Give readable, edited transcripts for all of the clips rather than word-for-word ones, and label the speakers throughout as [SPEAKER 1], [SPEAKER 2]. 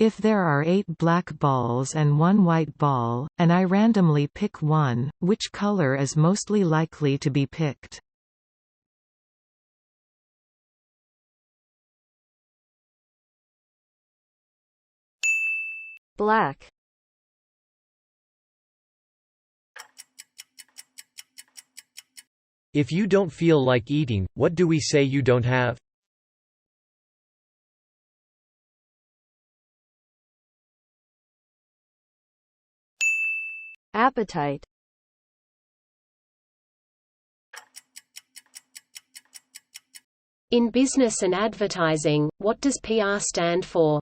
[SPEAKER 1] If there are 8 black balls and 1 white ball, and I randomly pick one, which color is mostly likely to be picked?
[SPEAKER 2] Black.
[SPEAKER 3] If you don't feel like eating, what do we say you don't have?
[SPEAKER 2] Appetite.
[SPEAKER 4] In business and advertising, what does PR stand for?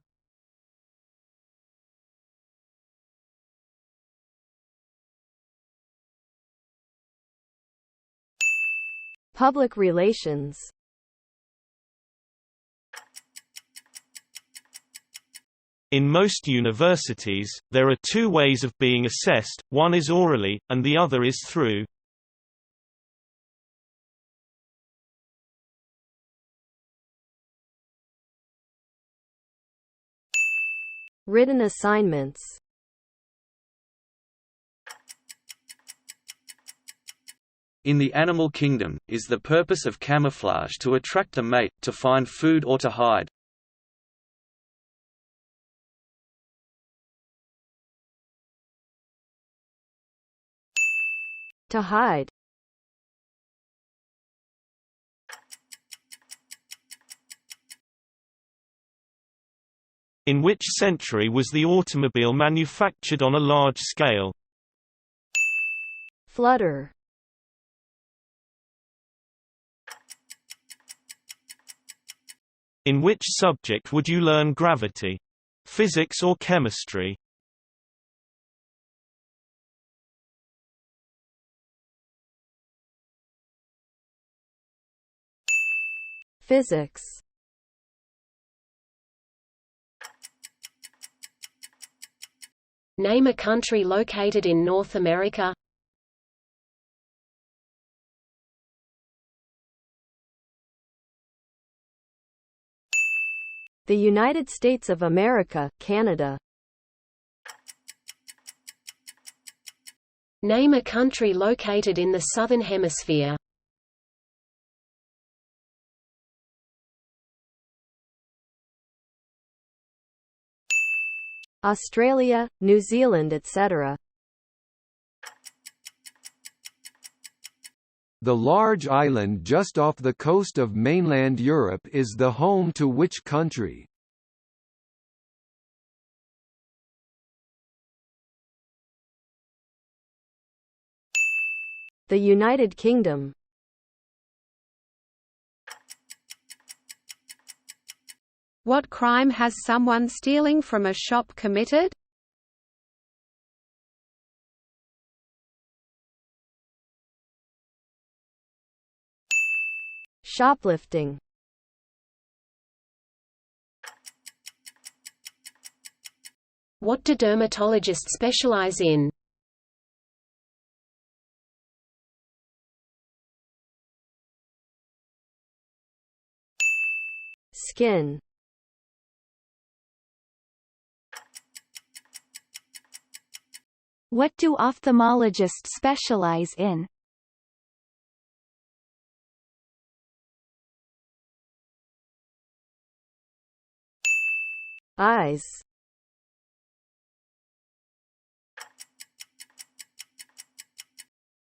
[SPEAKER 2] Public relations.
[SPEAKER 5] In most universities, there are 2 ways of being assessed, one is orally, and the other is through.
[SPEAKER 2] Written assignments.
[SPEAKER 6] In the animal kingdom, is the purpose of camouflage to attract a mate, to find food or to hide?
[SPEAKER 2] To hide.
[SPEAKER 5] In which century was the automobile manufactured on a large scale?
[SPEAKER 2] Flutter.
[SPEAKER 5] In which subject would you learn gravity? Physics or chemistry?
[SPEAKER 2] Physics.
[SPEAKER 4] Name a country located in North America.
[SPEAKER 2] The United States of America, Canada.
[SPEAKER 4] Name a country located in the Southern Hemisphere.
[SPEAKER 2] Australia, New Zealand, etc.
[SPEAKER 7] The large island just off the coast of mainland Europe is the home to which country?
[SPEAKER 2] The United Kingdom.
[SPEAKER 8] What crime has someone stealing from a shop committed?
[SPEAKER 2] Shoplifting.
[SPEAKER 4] What do dermatologists specialize in?
[SPEAKER 2] Skin.
[SPEAKER 9] What do ophthalmologists specialize in?
[SPEAKER 2] Eyes.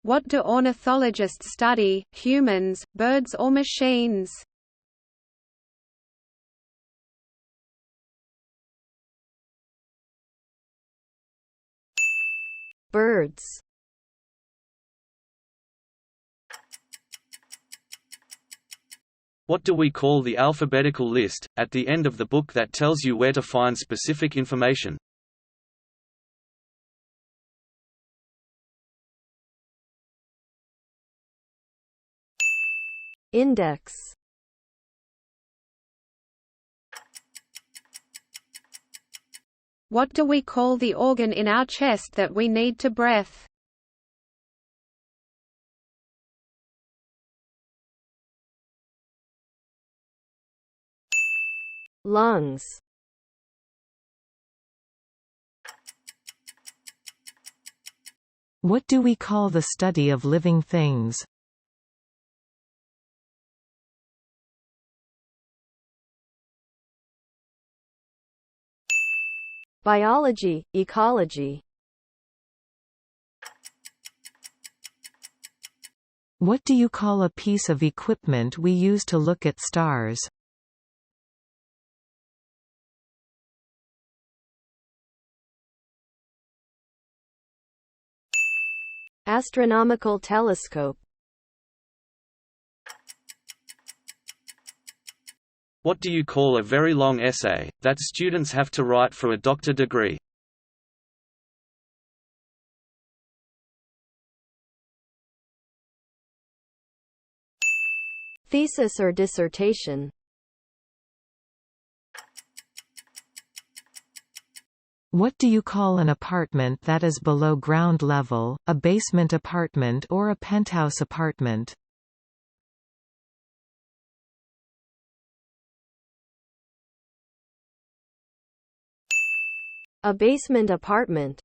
[SPEAKER 8] What do ornithologists study, humans, birds or machines?
[SPEAKER 2] Birds.
[SPEAKER 6] What do we call the alphabetical list, at the end of the book that tells you where to find specific information?
[SPEAKER 2] Index.
[SPEAKER 8] What do we call the organ in our chest that we need to breathe?
[SPEAKER 2] Lungs.
[SPEAKER 1] What do we call the study of living things?
[SPEAKER 2] Biology, ecology.
[SPEAKER 1] What do you call a piece of equipment we use to look at stars?
[SPEAKER 2] Astronomical telescope.
[SPEAKER 6] What do you call a very long essay that students have to write for a doctor degree?
[SPEAKER 2] Thesis or dissertation.
[SPEAKER 1] What do you call an apartment that is below ground level, a basement apartment or a penthouse apartment?
[SPEAKER 2] A basement apartment.